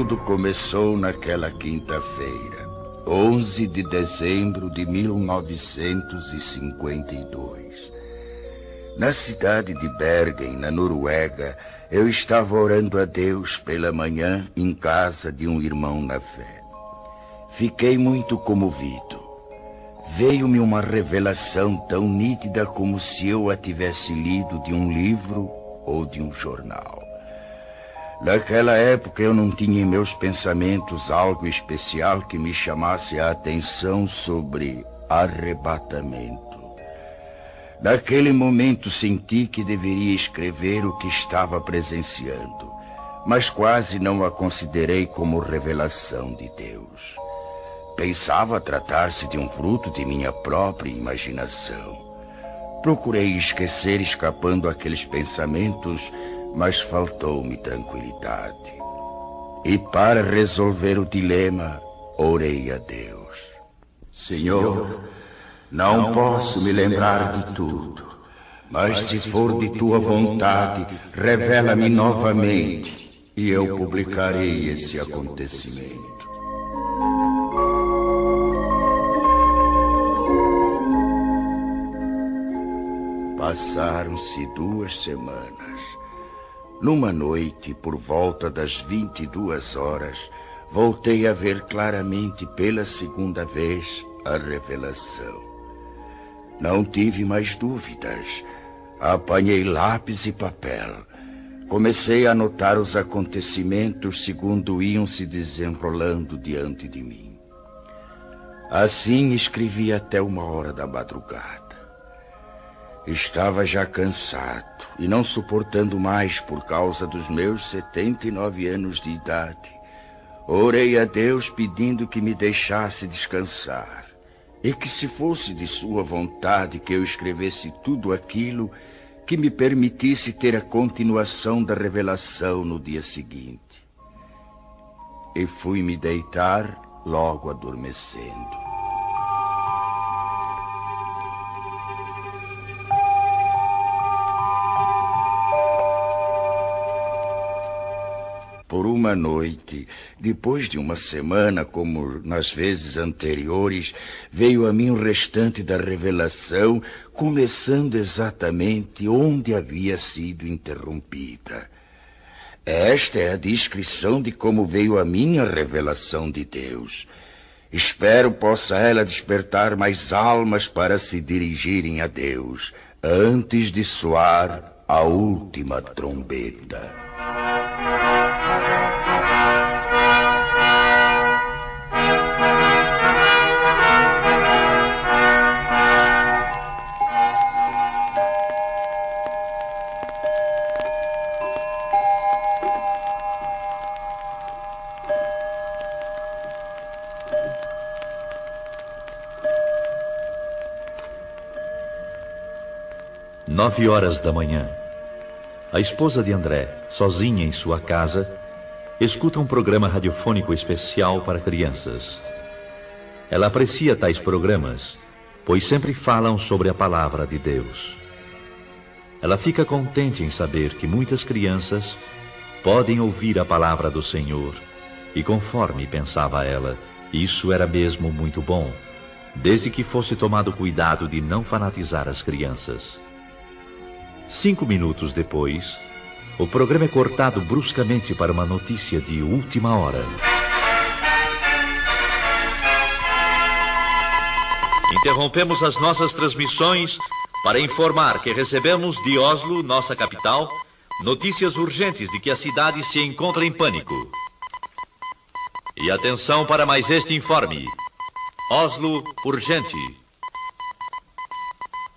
Tudo começou naquela quinta-feira, 11 de dezembro de 1952. Na cidade de Bergen, na Noruega, eu estava orando a Deus pela manhã em casa de um irmão na fé. Fiquei muito comovido. Veio-me uma revelação tão nítida como se eu a tivesse lido de um livro ou de um jornal. Naquela época eu não tinha em meus pensamentos algo especial que me chamasse a atenção sobre arrebatamento. Naquele momento senti que deveria escrever o que estava presenciando, mas quase não a considerei como revelação de Deus. Pensava tratar-se de um fruto de minha própria imaginação. Procurei esquecer escapando aqueles pensamentos, mas faltou-me tranquilidade. E para resolver o dilema, orei a Deus. Senhor, não posso me lembrar de tudo, mas se for de tua vontade, revela-me novamente e eu publicarei esse acontecimento. Passaram-se 2 semanas. Numa noite, por volta das 22 horas, voltei a ver claramente pela segunda vez a revelação. Não tive mais dúvidas. Apanhei lápis e papel. Comecei a anotar os acontecimentos segundo iam se desenrolando diante de mim. Assim escrevi até 1h da madrugada. Estava já cansado e não suportando mais por causa dos meus 79 anos de idade. Orei a Deus pedindo que me deixasse descansar e que, se fosse de sua vontade que eu escrevesse tudo aquilo, que me permitisse ter a continuação da revelação no dia seguinte. E fui me deitar logo adormecendo. Por uma noite, depois de uma semana, como nas vezes anteriores, veio a mim o restante da revelação, começando exatamente onde havia sido interrompida. Esta é a descrição de como veio a mim a revelação de Deus. Espero possa ela despertar mais almas para se dirigirem a Deus, antes de soar a última trombeta. Nove horas da manhã. A esposa de André, sozinha em sua casa, escuta um programa radiofônico especial para crianças. Ela aprecia tais programas, pois sempre falam sobre a palavra de Deus. Ela fica contente em saber que muitas crianças podem ouvir a palavra do Senhor, e conforme pensava ela, isso era mesmo muito bom, desde que fosse tomado cuidado de não fanatizar as crianças. 5 minutos depois, o programa é cortado bruscamente para uma notícia de última hora. Interrompemos as nossas transmissões para informar que recebemos de Oslo, nossa capital, notícias urgentes de que a cidade se encontra em pânico. E atenção para mais este informe. Oslo, urgente.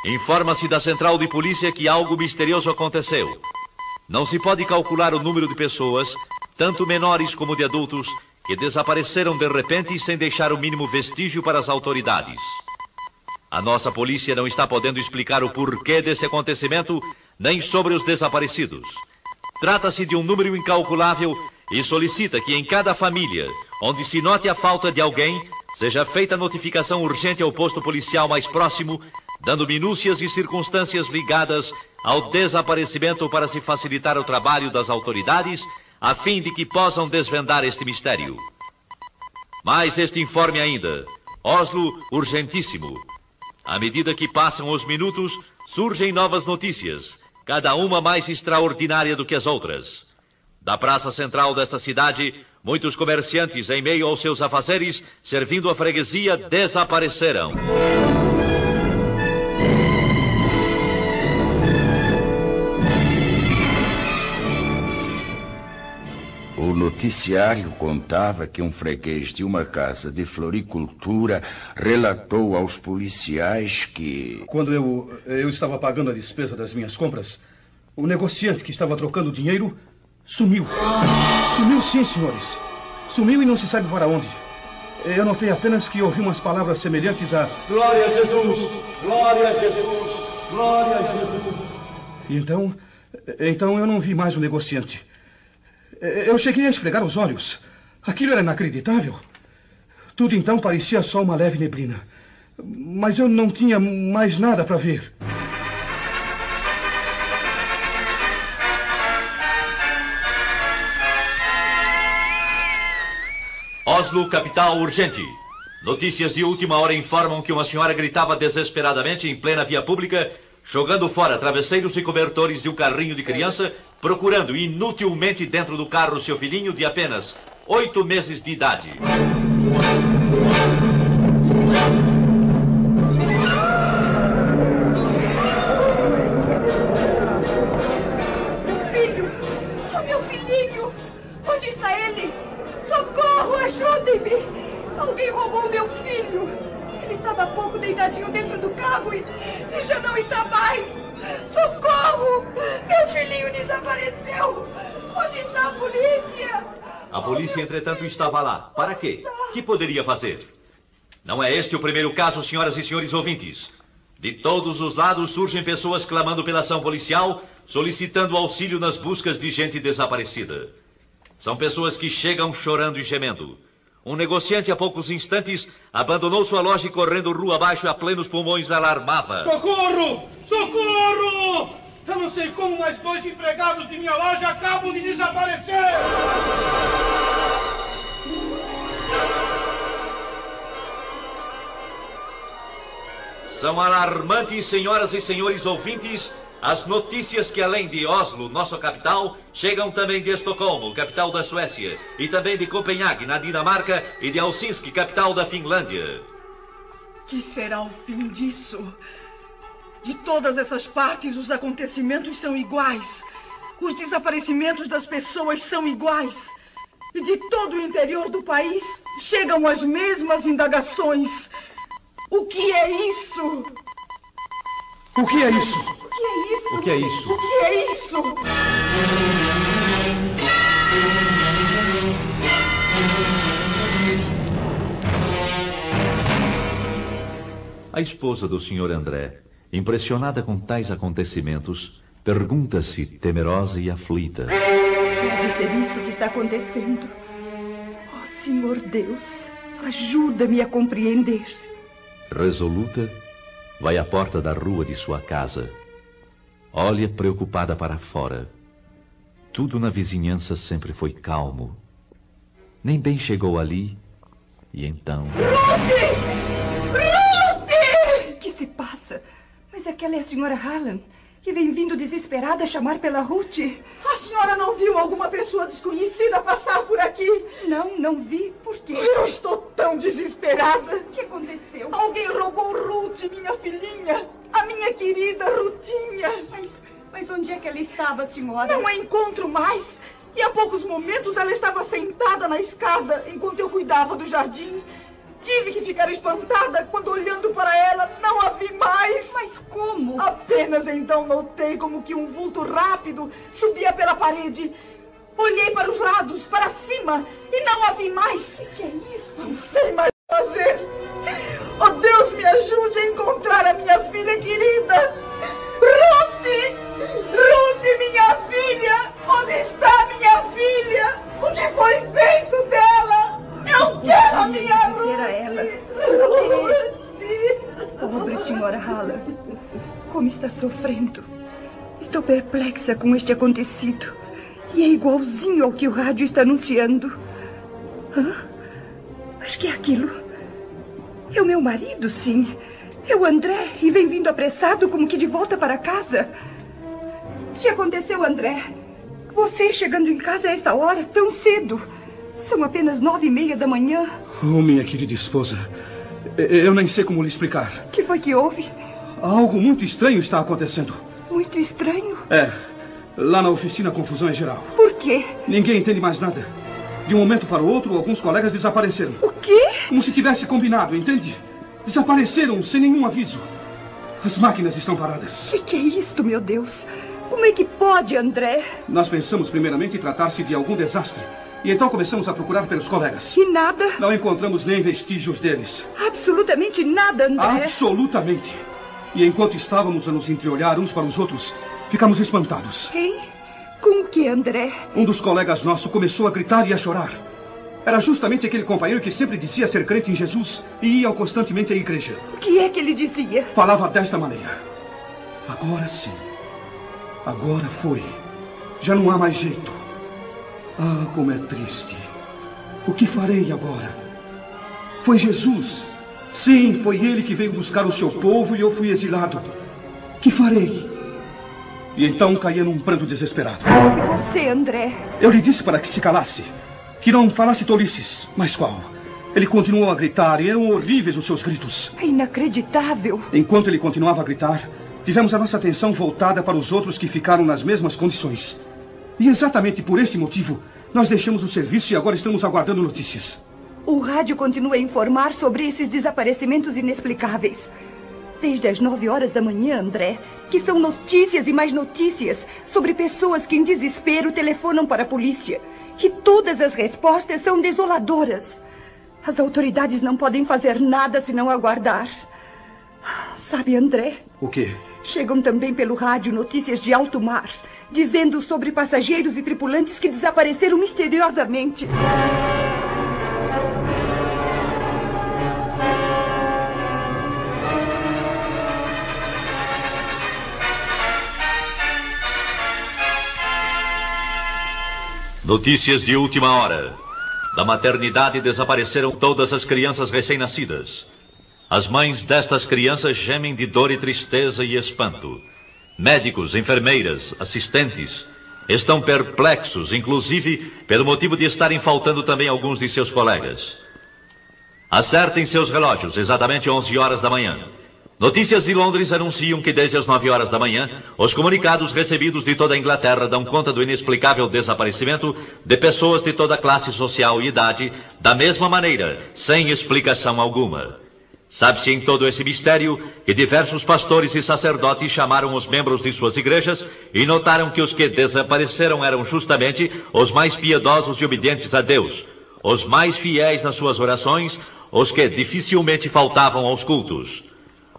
Informa-se da central de polícia que algo misterioso aconteceu. Não se pode calcular o número de pessoas, tanto menores como de adultos, que desapareceram de repente sem deixar o mínimo vestígio para as autoridades. A nossa polícia não está podendo explicar o porquê desse acontecimento, nem sobre os desaparecidos. Trata-se de um número incalculável e solicita que em cada família, onde se note a falta de alguém, seja feita notificação urgente ao posto policial mais próximo, dando minúcias e circunstâncias ligadas ao desaparecimento para se facilitar o trabalho das autoridades, a fim de que possam desvendar este mistério. Mais este informe ainda. Oslo, urgentíssimo. À medida que passam os minutos, surgem novas notícias, cada uma mais extraordinária do que as outras. Da praça central desta cidade, muitos comerciantes, em meio aos seus afazeres, servindo a freguesia, desapareceram. O noticiário contava que um freguês de uma casa de floricultura relatou aos policiais que... Quando eu estava pagando a despesa das minhas compras, o negociante que estava trocando dinheiro sumiu. Sumiu sim, senhores. Sumiu e não se sabe para onde. Eu notei apenas que ouvi umas palavras semelhantes a... Glória a Jesus! Glória a Jesus! Glória a Jesus! Então eu não vi mais o negociante. Eu cheguei a esfregar os olhos. Aquilo era inacreditável. Tudo então parecia só uma leve neblina. Mas eu não tinha mais nada para ver. Oslo, capital, urgente. Notícias de última hora informam que uma senhora gritava desesperadamente em plena via pública, jogando fora travesseiros e cobertores de um carrinho de criança, procurando inutilmente dentro do carro seu filhinho de apenas 8 meses de idade. Meu filhinho! Onde está ele? Socorro, ajudem-me! Alguém roubou meu filho! Ele estava há pouco deitadinho dentro do carro e já não está mais! Socorro! Meu filhinho desapareceu! Onde está a polícia? A polícia, entretanto, estava lá. Para quê? Que poderia fazer? Não é este o primeiro caso, senhoras e senhores ouvintes. De todos os lados surgem pessoas clamando pela ação policial, solicitando auxílio nas buscas de gente desaparecida. São pessoas que chegam chorando e gemendo. Um negociante, há poucos instantes, abandonou sua loja e, correndo rua abaixo a plenos pulmões, alarmava. Socorro! Socorro! Eu não sei como, mas 2 empregados de minha loja acabam de desaparecer! São alarmantes, senhoras e senhores ouvintes, as notícias que, além de Oslo, nossa capital, chegam também de Estocolmo, capital da Suécia, e também de Copenhague, na Dinamarca, e de Helsinki, capital da Finlândia. Que será o fim disso? De todas essas partes, os acontecimentos são iguais. Os desaparecimentos das pessoas são iguais. E de todo o interior do país, chegam as mesmas indagações. O que é isso? O que é isso? O que é isso? O que é isso? O que é isso? A esposa do Sr. André, impressionada com tais acontecimentos, pergunta-se, temerosa e aflita: Pode ser isto que está acontecendo? Oh, Senhor Deus, ajuda-me a compreender. Resoluta, vai à porta da rua de sua casa. Olha preocupada para fora. Tudo na vizinhança sempre foi calmo. Nem bem chegou ali, e então... Ruth! Ruth! O que se passa? Mas aquela é a senhora Hallam, que vem vindo desesperada chamar pela Ruth. A senhora não viu alguma pessoa desconhecida passar por aqui? Não vi. Por quê? Eu estou tão desesperada. O que aconteceu? Alguém roubou Ruth, minha filhinha. A minha querida Rutinha. Mas onde é que ela estava, senhora? Não a encontro mais. E há poucos momentos ela estava sentada na escada enquanto eu cuidava do jardim. Tive que ficar espantada quando, olhando para ela, não a vi mais. Mas como? Apenas então notei como que um vulto rápido subia pela parede. Olhei para os lados, para cima, e não a vi mais. O que é isso? Não sei mais o que fazer. Oh, Deus, me ajude a encontrar a minha filha querida. Ruth! Ruth, minha filha! Onde está minha filha? O que foi feito dela? Eu quero a minha Ruth! A ela. Ruth! Pobre senhora Hallam, como está sofrendo. Estou perplexa com este acontecido. E é igualzinho ao que o rádio está anunciando. Hã? Mas que é aquilo? É o meu marido, sim. É o André, e vem vindo apressado como que de volta para casa. O que aconteceu, André? Você chegando em casa a esta hora, tão cedo. São apenas 9:30 da manhã. Oh, minha querida esposa, eu nem sei como lhe explicar. O que foi que houve? Algo muito estranho está acontecendo. Muito estranho? É, lá na oficina a confusão é geral. Por quê? Ninguém entende mais nada. De um momento para o outro, alguns colegas desapareceram. O quê? Como se tivesse combinado, entende? Desapareceram sem nenhum aviso. As máquinas estão paradas. O que é isto, meu Deus? Como é que pode, André? Nós pensamos primeiramente em tratar-se de algum desastre. E então começamos a procurar pelos colegas. E nada? Não encontramos nem vestígios deles. Absolutamente nada, André. Absolutamente. E enquanto estávamos a nos entreolhar uns para os outros, ficamos espantados. Quem? Com o que, André? Um dos colegas nossos começou a gritar e a chorar. Era justamente aquele companheiro que sempre dizia ser crente em Jesus e ia constantemente à igreja. O que é que ele dizia? Falava desta maneira: agora sim. Agora foi. Já não há mais jeito. Ah, como é triste. O que farei agora? Foi Jesus. Sim, foi ele que veio buscar o seu povo e eu fui exilado. Que farei? E então caía num pranto desesperado. E você, André? Eu lhe disse para que se calasse. Que não falasse tolices. Mas qual? Ele continuou a gritar e eram horríveis os seus gritos. É inacreditável. Enquanto ele continuava a gritar, tivemos a nossa atenção voltada para os outros que ficaram nas mesmas condições. E exatamente por esse motivo, nós deixamos o serviço e agora estamos aguardando notícias. O rádio continua a informar sobre esses desaparecimentos inexplicáveis. Desde as 9 horas da manhã, André, que são notícias e mais notícias sobre pessoas que em desespero telefonam para a polícia. E todas as respostas são desoladoras. As autoridades não podem fazer nada senão aguardar. Sabe, André? O quê? Chegam também pelo rádio notícias de alto mar, dizendo sobre passageiros e tripulantes que desapareceram misteriosamente. Notícias de última hora. Da maternidade desapareceram todas as crianças recém-nascidas. As mães destas crianças gemem de dor e tristeza e espanto. Médicos, enfermeiras, assistentes estão perplexos, inclusive pelo motivo de estarem faltando também alguns de seus colegas. Acertem seus relógios, exatamente 11 horas da manhã. Notícias de Londres anunciam que desde as 9 horas da manhã, os comunicados recebidos de toda a Inglaterra dão conta do inexplicável desaparecimento de pessoas de toda classe social e idade, da mesma maneira, sem explicação alguma. Sabe-se em todo esse mistério que diversos pastores e sacerdotes chamaram os membros de suas igrejas e notaram que os que desapareceram eram justamente os mais piedosos e obedientes a Deus, os mais fiéis nas suas orações, os que dificilmente faltavam aos cultos.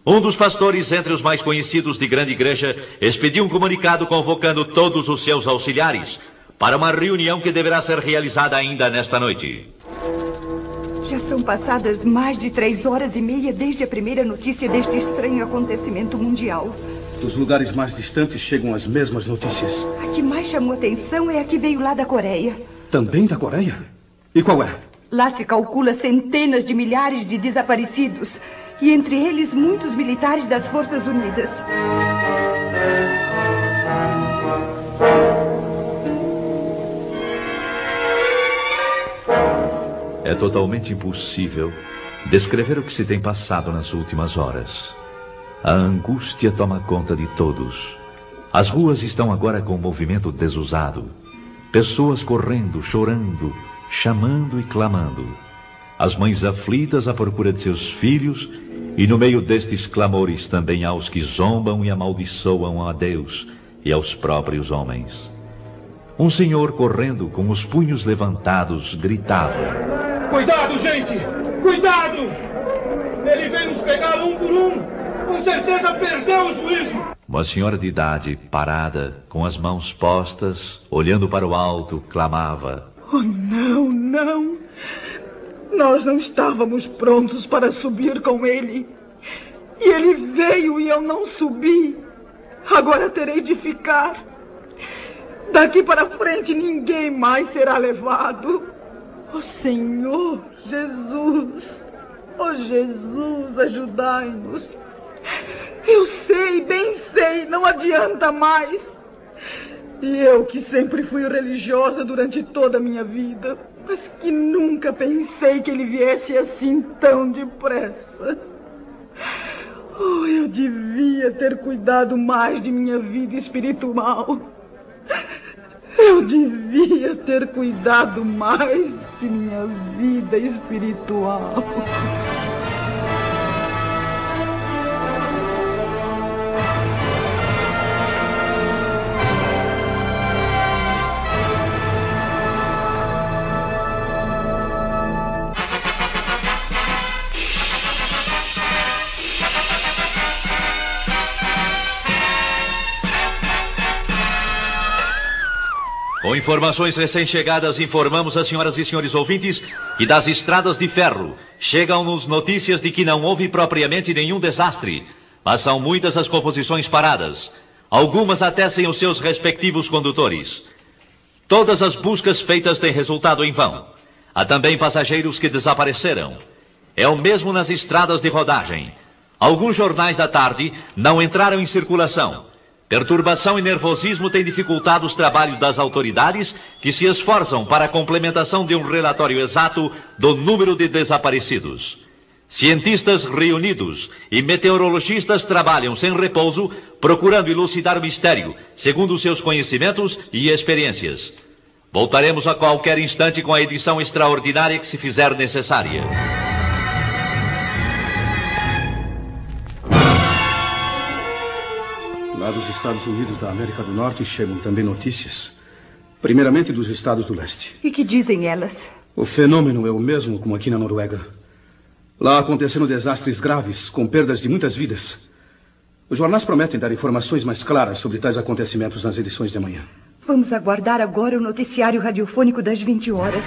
Um dos pastores, entre os mais conhecidos de grande igreja, expediu um comunicado convocando todos os seus auxiliares para uma reunião que deverá ser realizada ainda nesta noite. Já são passadas mais de 3h30 desde a primeira notícia deste estranho acontecimento mundial. Dos lugares mais distantes chegam as mesmas notícias. A que mais chamou atenção é a que veio lá da Coreia. Também da Coreia? E qual é? Lá se calcula centenas de milhares de desaparecidos. E entre eles, muitos militares das Forças Unidas. É totalmente impossível descrever o que se tem passado nas últimas horas. A angústia toma conta de todos. As ruas estão agora com o movimento desusado. Pessoas correndo, chorando, chamando e clamando. As mães aflitas à procura de seus filhos. E no meio destes clamores também há os que zombam e amaldiçoam a Deus e aos próprios homens. Um senhor correndo com os punhos levantados gritava: Cuidado, gente! Cuidado! Ele vem nos pegar um por um! Com certeza perdeu o juízo! Uma senhora de idade, parada, com as mãos postas, olhando para o alto, clamava: Oh, não, não! Nós não estávamos prontos para subir com ele. E ele veio e eu não subi. Agora terei de ficar. Daqui para frente ninguém mais será levado. Ó Senhor Jesus, ó Jesus, ajudai-nos. Eu sei, bem sei, não adianta mais. E eu que sempre fui religiosa durante toda a minha vida, mas que nunca pensei que ele viesse assim tão depressa. Oh, eu devia ter cuidado mais de minha vida espiritual. Eu devia ter cuidado mais de minha vida espiritual. Com informações recém-chegadas, informamos às senhoras e senhores ouvintes que das estradas de ferro chegam-nos notícias de que não houve propriamente nenhum desastre, mas são muitas as composições paradas, algumas até sem os seus respectivos condutores. Todas as buscas feitas têm resultado em vão. Há também passageiros que desapareceram. É o mesmo nas estradas de rodagem. Alguns jornais da tarde não entraram em circulação. Perturbação e nervosismo têm dificultado os trabalhos das autoridades, que se esforçam para a complementação de um relatório exato do número de desaparecidos. Cientistas reunidos e meteorologistas trabalham sem repouso, procurando elucidar o mistério, segundo seus conhecimentos e experiências. Voltaremos a qualquer instante com a edição extraordinária que se fizer necessária. Lá dos Estados Unidos da América do Norte chegam também notícias, primeiramente dos estados do leste. E que dizem elas? O fenômeno é o mesmo como aqui na Noruega. Lá aconteceram desastres graves, com perdas de muitas vidas. Os jornais prometem dar informações mais claras sobre tais acontecimentos nas edições de amanhã. Vamos aguardar agora o noticiário radiofônico das 20 horas.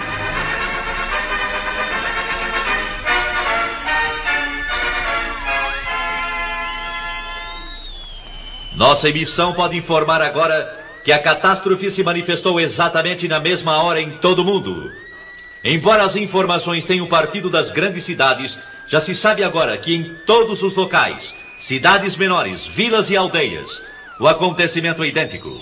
Nossa emissão pode informar agora que a catástrofe se manifestou exatamente na mesma hora em todo o mundo. Embora as informações tenham partido das grandes cidades, já se sabe agora que em todos os locais, cidades menores, vilas e aldeias, o acontecimento é idêntico.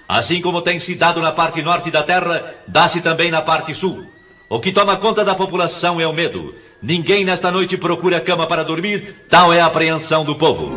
Assim como tem se dado na parte norte da Terra, dá-se também na parte sul. O que toma conta da população é o medo. Ninguém nesta noite procura cama para dormir, tal é a apreensão do povo.